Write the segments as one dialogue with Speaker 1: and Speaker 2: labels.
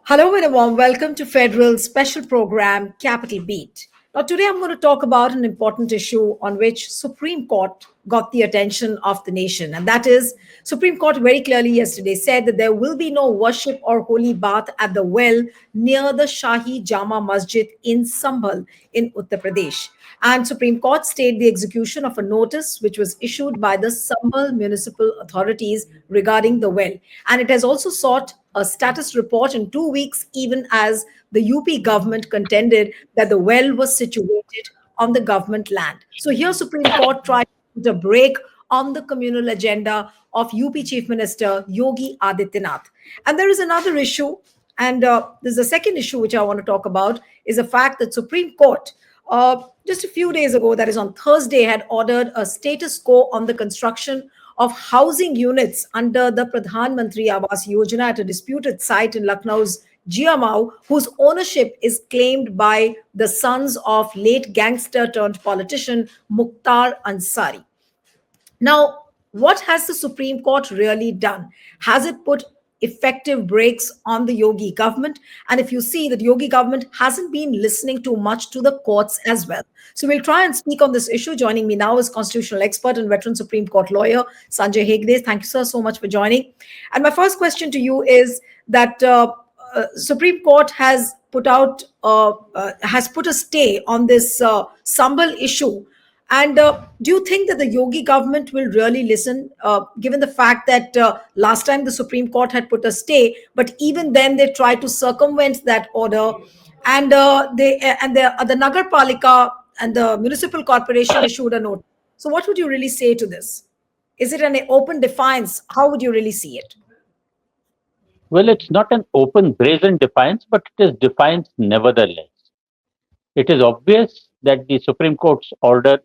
Speaker 1: Hello and a warm welcome to Federal special program Capital Beat. Now today I'm going to talk about an important issue on which Supreme Court got the attention of the nation, and that is Supreme Court very clearly yesterday said that there will be no worship or holy bath at the well near the Shahi Jama Masjid in Sambhal in Uttar Pradesh. And Supreme Court stayed the execution of a notice which was issued by the Sambhal municipal authorities regarding the well. And it has also sought a status report in 2 weeks, even as the UP government contended that the well was situated on the government land. So here, Supreme Court tried to put a break on the communal agenda of UP Chief Minister Yogi Adityanath. And there is another issue, and there's a second issue which I want to talk about, is the fact that Supreme Court just a few days ago, that is on Thursday, had ordered a status quo on the construction of housing units under the Pradhan Mantri Awas Yojana at a disputed site in Lucknow's GMO, whose ownership is claimed by the sons of late gangster-turned-politician Mukhtar Ansari. Now, what has the Supreme Court really done? Has it put effective brakes on the Yogi government? And if you see that Yogi government hasn't been listening too much to the courts as well. So we'll try and speak on this issue. Joining me now is constitutional expert and veteran Supreme Court lawyer Sanjay Hegde. Thank you, sir, so much for joining. And my first question to you is that Supreme Court has put a stay on this Sambhal issue. And do you think that the Yogi government will really listen, given the fact that last time the Supreme Court had put a stay, but even then they tried to circumvent that order, and the Nagar Palika and the municipal corporation issued a note. So, what would you really say to this? Is it an open defiance? How would you really see it?
Speaker 2: Well, it's not an open, brazen defiance, but it is defiance nevertheless. It is obvious that the Supreme Court's order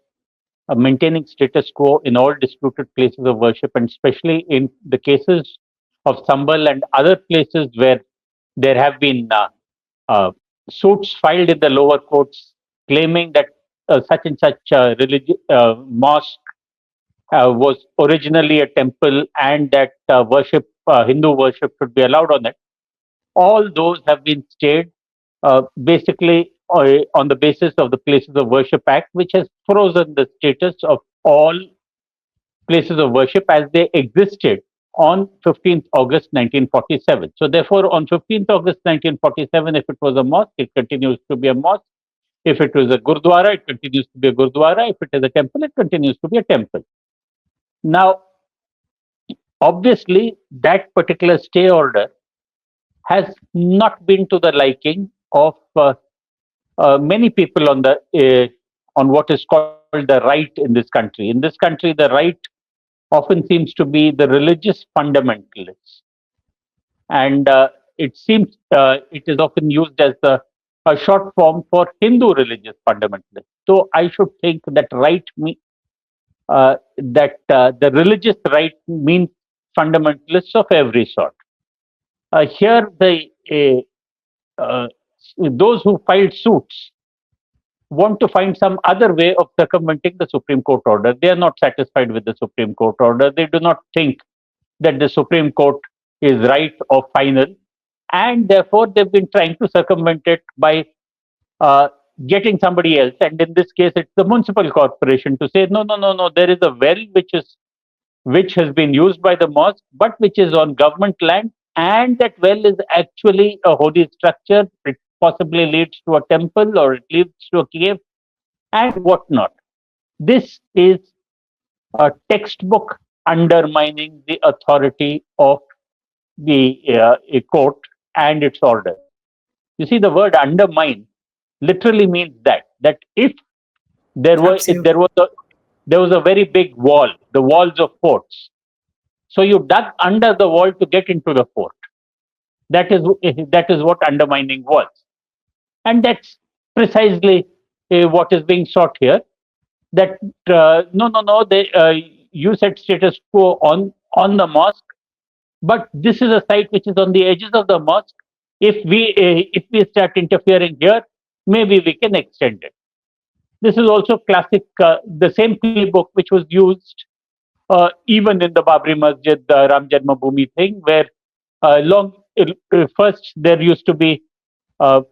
Speaker 2: maintaining status quo in all disputed places of worship, and especially in the cases of Sambal and other places where there have been uh, suits filed in the lower courts claiming that such and such mosque was originally a temple and that Hindu worship should be allowed on it. All those have been stayed basically on the basis of the Places of Worship Act, which has frozen the status of all places of worship as they existed on 15th August 1947. So, therefore, on 15th August 1947, if it was a mosque, it continues to be a mosque. If it was a Gurdwara, it continues to be a Gurdwara. If it is a temple, it continues to be a temple. Now, obviously, that particular stay order has not been to the liking of many people on what is called the right in this country. In this country, the right often seems to be the religious fundamentalists, and it seems it is often used as a short form for Hindu religious fundamentalists. So I should think that the religious right means fundamentalists of every sort. Here, uh, those who filed suits want to find some other way of circumventing the Supreme Court order. They are not satisfied with the Supreme Court order. They do not think that the Supreme Court is right or final, and therefore they've been trying to circumvent it by uh, getting somebody else. And in this case, it's the municipal corporation to say, no, no, no, no. There is a well which has been used by the mosque, but which is on government land, and that well is actually a holy structure. It possibly leads to a temple or it leads to a cave and whatnot. This is a textbook undermining the authority of the a court and its order. You see, the word undermine literally means that if
Speaker 1: Absolutely.
Speaker 2: there was a very big wall, the walls of forts. So you dug under the wall to get into the fort. That is what undermining was, and that's precisely what is being sought here. That no, no, no. You said status quo on the mosque, but this is a site which is on the edges of the mosque. If we start interfering here, maybe we can extend it. This is also classic, the same playbook which was used even in the Babri Masjid, the Ram Janmabhoomi thing, where long first there used to be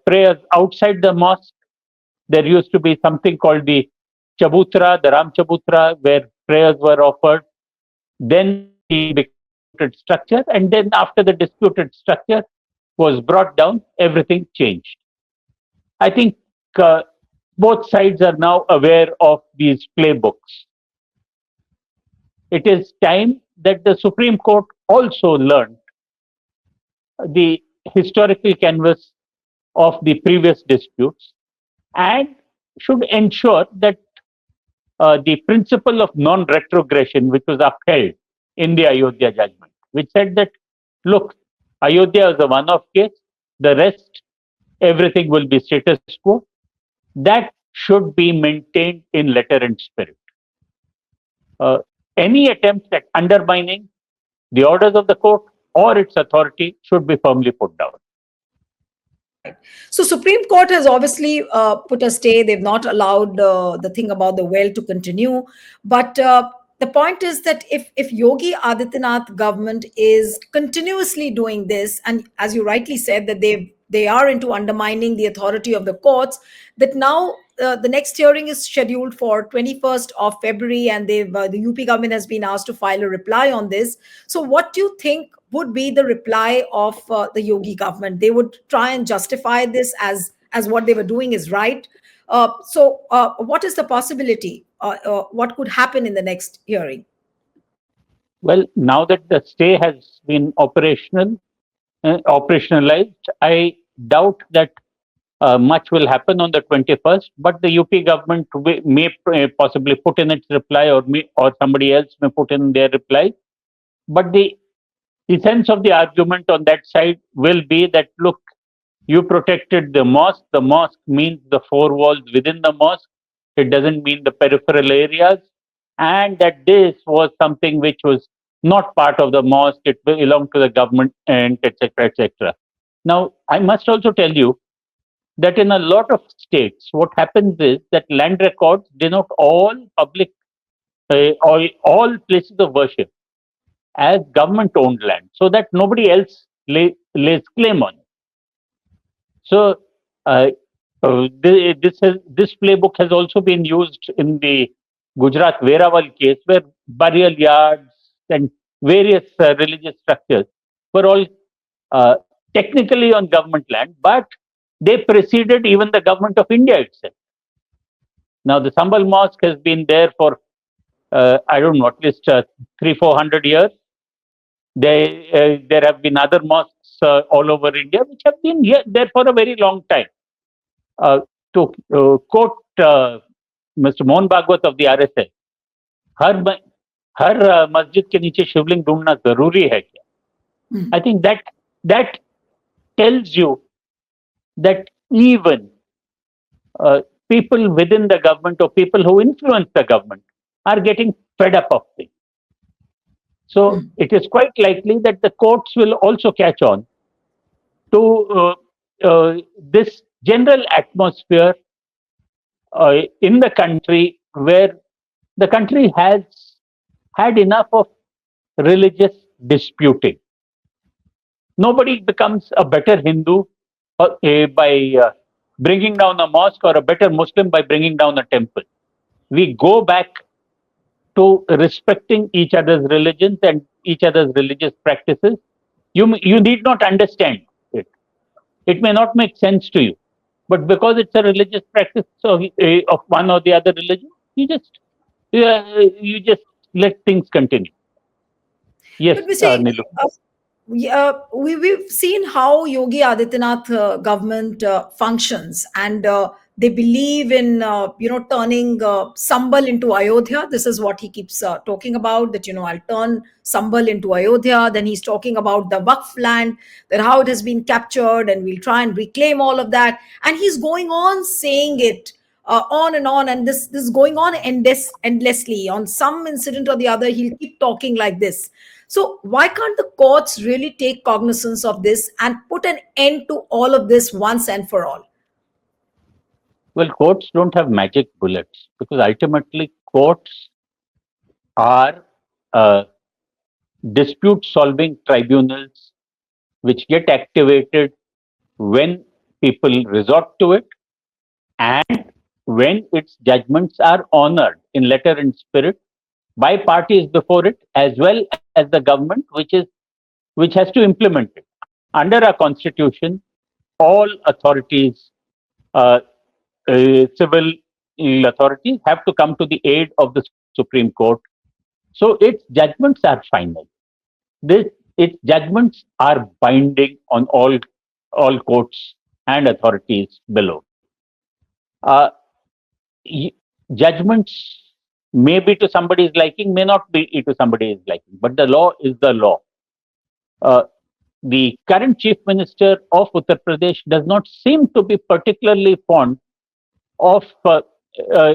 Speaker 2: prayers outside the mosque. There used to be something called the Chabutra, the Ram Chabutra, where prayers were offered. Then it became a disputed structure, and then after the disputed structure was brought down, everything changed. I think uh, both sides are now aware of these playbooks. It is time that the Supreme Court also learned the historical canvas of the previous disputes and should ensure that the principle of non retrogression, which was upheld in the Ayodhya judgment, which said that, look, Ayodhya is a one off case, the rest, everything will be status quo. That should be maintained in letter and spirit. Uh, any attempt at undermining the orders of the court or its authority should be firmly put down.
Speaker 1: Right. So Supreme Court has obviously put a stay. They've not allowed the thing about the well to continue. But the point is that if Yogi Adityanath government is continuously doing this, and as you rightly said, that they are into undermining the authority of the courts, that now the next hearing is scheduled for 21st of February, and the UP government has been asked to file a reply on this. So what do you think would be the reply of the Yogi government? They would try and justify this as what they were doing is right. What is the possibility? What could happen in the next hearing?
Speaker 2: Well, now that the stay has been operationalized, I doubt that much will happen on the 21st, but the UP government may possibly put in its reply, or somebody else may put in their reply. But the sense of the argument on that side will be that, look, you protected the mosque. The mosque means the four walls within the mosque. It doesn't mean the peripheral areas. And that this was something which was not part of the mosque. It belonged to the government, and etc. etc. Now, I must also tell you that in a lot of states, what happens is that land records denote all public, all places of worship as government owned land, so that nobody else lays claim on it. So, this playbook has also been used in the Gujarat Verawal case, where burial yards and various religious structures were all uh, technically on government land, but they preceded even the government of India itself. Now, the Sambhal mosque has been there for, I don't know, at least 300-400 years. There have been other mosques all over India which have been there for a very long time. To quote Mr. Mohan Bhagwat of the RSS, हर हर मस्जिद के नीचे शिवलिंग ढूंढना जरूरी है क्या? I think that tells you that even people within the government or people who influence the government are getting fed up of things. So it is quite likely that the courts will also catch on to this general atmosphere in the country, where the country has had enough of religious disputing. Nobody becomes a better Hindu by bringing down a mosque, or a better Muslim by bringing down a temple. We go back to respecting each other's religions and each other's religious practices. You need not understand it. It may not make sense to you, but because it's a religious practice of one or the other religion, you just let things continue. Yes,
Speaker 1: But we see,
Speaker 2: Nilu.
Speaker 1: we've seen how Yogi Adityanath government functions, and they believe in turning Sambhal into Ayodhya. This is what he keeps talking about. That I'll turn Sambhal into Ayodhya. Then he's talking about the Waqf land, that how it has been captured, and we'll try and reclaim all of that. And he's going on saying it. On, and this is going on endlessly. On some incident or the other, he'll keep talking like this. So why can't the courts really take cognizance of this and put an end to all of this once and for all?
Speaker 2: Well, courts don't have magic bullets, because ultimately courts are dispute solving tribunals which get activated when people resort to it and when its judgments are honored in letter and spirit by parties before it as well as the government which has to implement it. Under our constitution, all authorities, uh, civil authorities, have to come to the aid of the Supreme Court. So its judgments are final. This, its judgments are binding on all courts and authorities below. Uh, Judgments may be to somebody's liking, may not be to somebody's liking, but the law is the law. Uh, the current chief minister of Uttar Pradesh does not seem to be particularly fond of uh,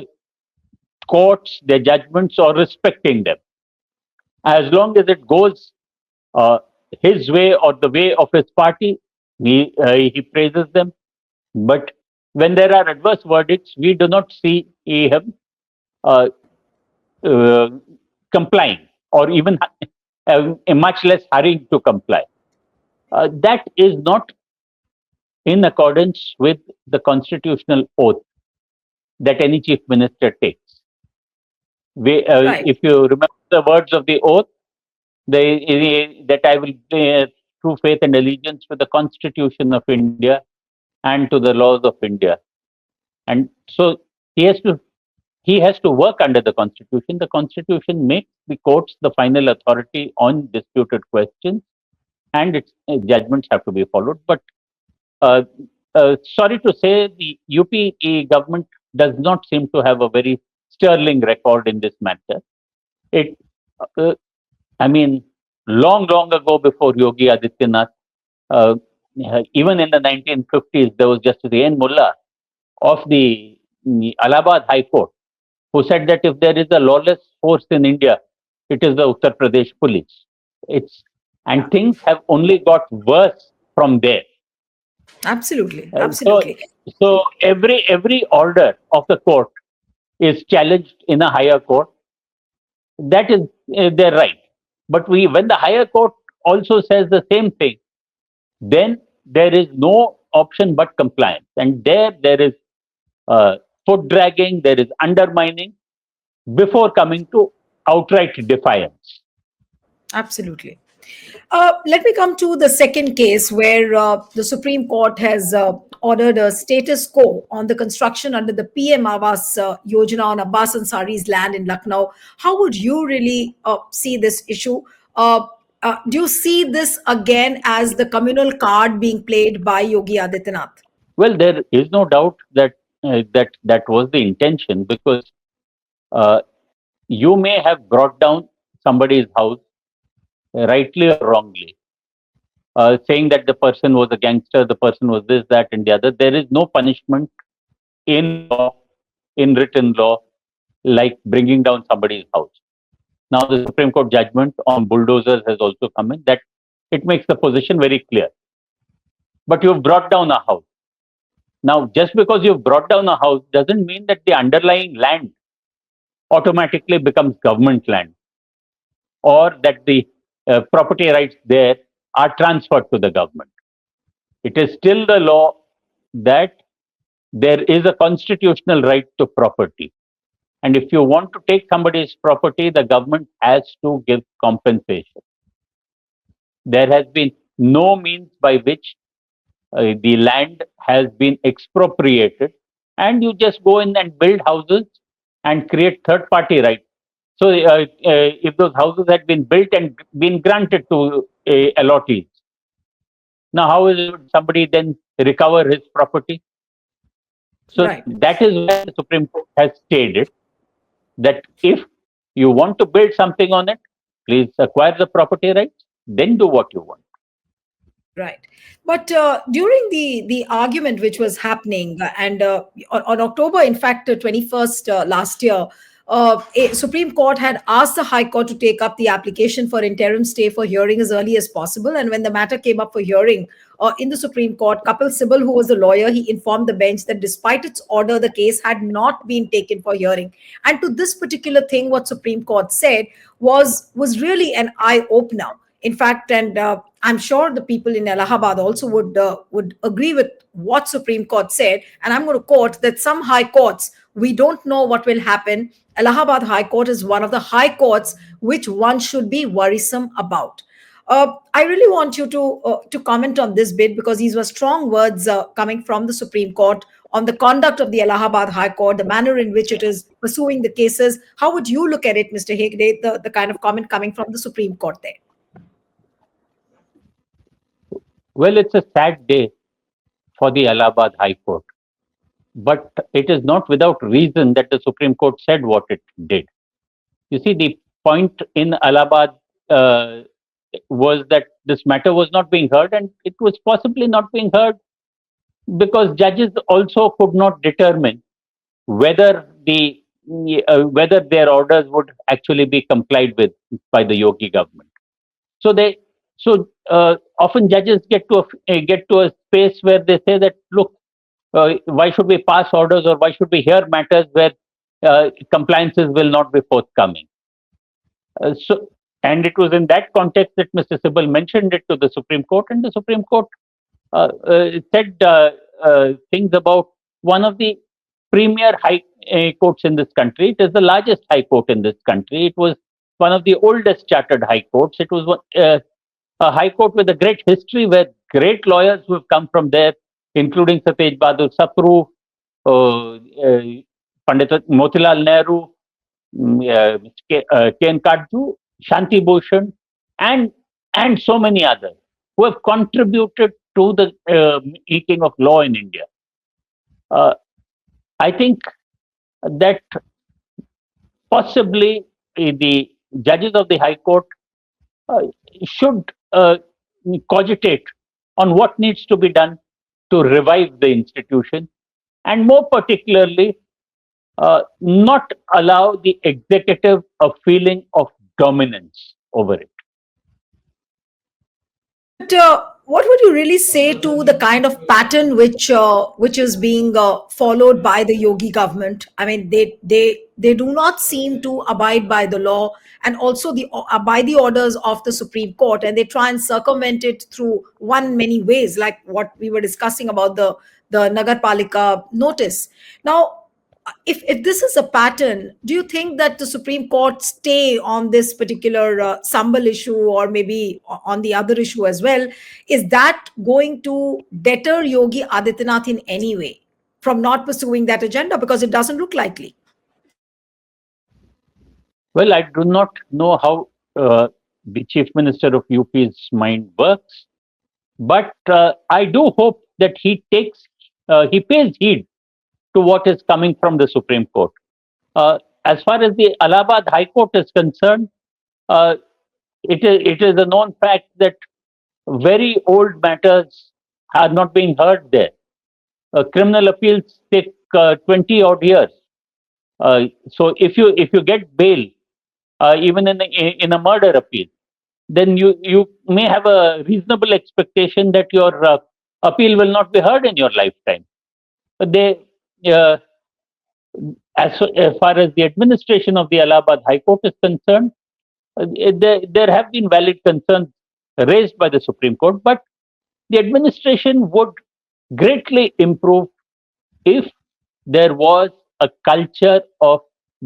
Speaker 2: courts, their judgments, or respecting them. As long as it goes uh, his way or the way of his party, he praises them. But when there are adverse verdicts, we do not see him uh, uh, complying or even much less hurrying to comply. That is not in accordance with the constitutional oath that any chief minister takes.
Speaker 1: Right.
Speaker 2: If you remember the words of the oath, that I will bear true faith and allegiance to the Constitution of India and to the laws of India. And so he has to he has to work under the Constitution. The Constitution makes the courts the final authority on disputed questions, and its judgments have to be followed. But uh, sorry to say, the UP government does not seem to have a very sterling record in this matter. It, uh, I mean, long ago before Yogi Adityanath, uh, even in the 1950s, there was Justice A.N. Mullah of the Allahabad High Court who said that if there is a lawless force in India, it is the Uttar Pradesh police. It's
Speaker 1: Yeah.
Speaker 2: and things have only got worse from there.
Speaker 1: Absolutely.
Speaker 2: Uh, so,
Speaker 1: Absolutely.
Speaker 2: so every order of the court is challenged in a higher court. That is their right. But when the higher court also says the same thing, then there is no option but compliance, and there is uh, foot dragging, there is undermining before coming to outright defiance.
Speaker 1: Absolutely. Let me come to the second case where the Supreme Court has ordered a status quo on the construction under the PM Awas Yojana on Abbas Ansari's land in Lucknow. How would you really see this issue? Do you see this again as the communal card being played by Yogi Adityanath?
Speaker 2: Well, there is no doubt that that was the intention, because uh, you may have brought down somebody's house, rightly or wrongly, saying that the person was a gangster, the person was this, that, and the other. There is no punishment in law, in written law, like bringing down somebody's house. Now, the Supreme Court judgment on bulldozers has also come in, that it makes the position very clear. But you've brought down a house. Now, just because you've brought down a house doesn't mean that the underlying land automatically becomes government land, or that the property rights there are transferred to the government. It is still the law that there is a constitutional right to property. And if you want to take somebody's property, the government has to give compensation. There has been no means by which the land has been expropriated, and you just go in and build houses and create third party rights. So, if those houses had been built and been granted to allottees, now how is somebody then recover his property? So
Speaker 1: Right.
Speaker 2: that is why the Supreme Court has stated that if you want to build something on it, please acquire the property rights, then do what you want.
Speaker 1: Right. But during the argument which was happening, and on October, in fact, 21st last year, a Supreme Court had asked the High Court to take up the application for interim stay for hearing as early as possible. And when the matter came up for hearing in the Supreme Court, Kapil Sibal, who was the lawyer, he informed the bench that despite its order, the case had not been taken for hearing. And to this particular thing, what Supreme Court said was really an eye opener. In fact, and I'm sure the people in Allahabad also would agree with what Supreme Court said. And I'm going to quote that some high courts, we don't know what will happen. Allahabad High Court is one of the high courts which one should be worrisome about. I really want you to comment on this bit, because these were strong words coming from the Supreme Court on the conduct of the Allahabad High Court, the manner in which it is pursuing the cases. How would you look at it, Mr. Hegde, the kind of comment coming from the Supreme Court there?
Speaker 2: Well, it's a sad day for the Allahabad High Court, but it is not without reason that the Supreme Court said what it did. You see, the point in Allahabad uh, was that this matter was not being heard, and it was possibly not being heard because judges also could not determine whether whether their orders would actually be complied with by the Yogi government. So they often judges get to a space where they say that, look, why should we pass orders, or why should we hear matters where compliances will not be forthcoming? And it was in that context that Mr. Sambhal mentioned it to the Supreme Court, and the Supreme Court said things about one of the premier high courts in this country. It is the largest high court in this country. It was one of the oldest chartered high courts. It was a high court with a great history, where great lawyers who have come from there, including Satej Bahadur Sapru, Pandit Motilal Nehru, Ken Kadju, Shanti Bhushan, and so many others who have contributed to the making of law in India. Uh, I think that possibly the judges of the High Court uh, should cogitate on what needs to be done to revive the institution, and more particularly, not allow the executive a feeling of dominance over it.
Speaker 1: But what would you really say to the kind of pattern which is being followed by the Yogi government? I mean, they do not seem to abide by the law, and also by the orders of the Supreme Court, and they try and circumvent it through one many ways, like what we were discussing about the Nagar Palika notice. Now, if this is a pattern, do you think that the Supreme Court stay on this particular Sambhal issue, or maybe on the other issue as well, is that going to deter Yogi Adityanath in any way from not pursuing that agenda? Because it doesn't look likely.
Speaker 2: Well, I do not know how the Chief Minister of UP's mind works, but I do hope that he pays heed to what is coming from the Supreme Court. As far as the Allahabad High Court is concerned, uh, it is a known fact that very old matters are not being heard there. Criminal appeals take 20 odd years. So if you get bail, even in a murder appeal, then you may have a reasonable expectation that your appeal will not be heard in your lifetime. But uh, as far as the administration of the Allahabad High Court is concerned, there have been valid concerns raised by the Supreme Court, but the administration would greatly improve if there was a culture of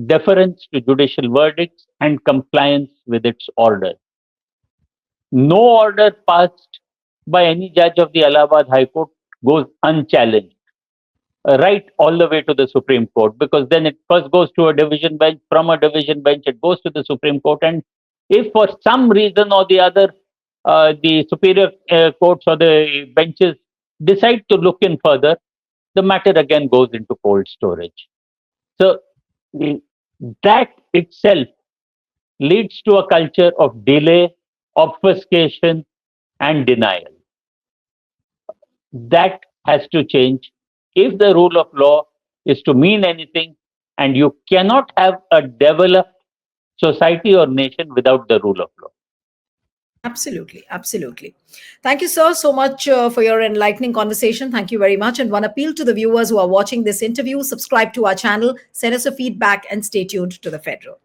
Speaker 2: deference to judicial verdicts and compliance with its orders. No order passed by any judge of the Allahabad High Court goes unchallenged, right all the way to the Supreme Court, because then it first goes to a division bench. From a division bench, it goes to the Supreme Court. And if for some reason or the other, the superior courts or the benches decide to look in further, the matter again goes into cold storage. So the- that itself leads to a culture of delay, obfuscation, and denial. That has to change if the rule of law is to mean anything, and you cannot have a developed society or nation without the rule of law.
Speaker 1: Absolutely, absolutely. Thank you, sir, so much for your enlightening conversation. Thank you very much. And one appeal to the viewers who are watching this interview: subscribe to our channel, send us a feedback, and stay tuned to the Federal.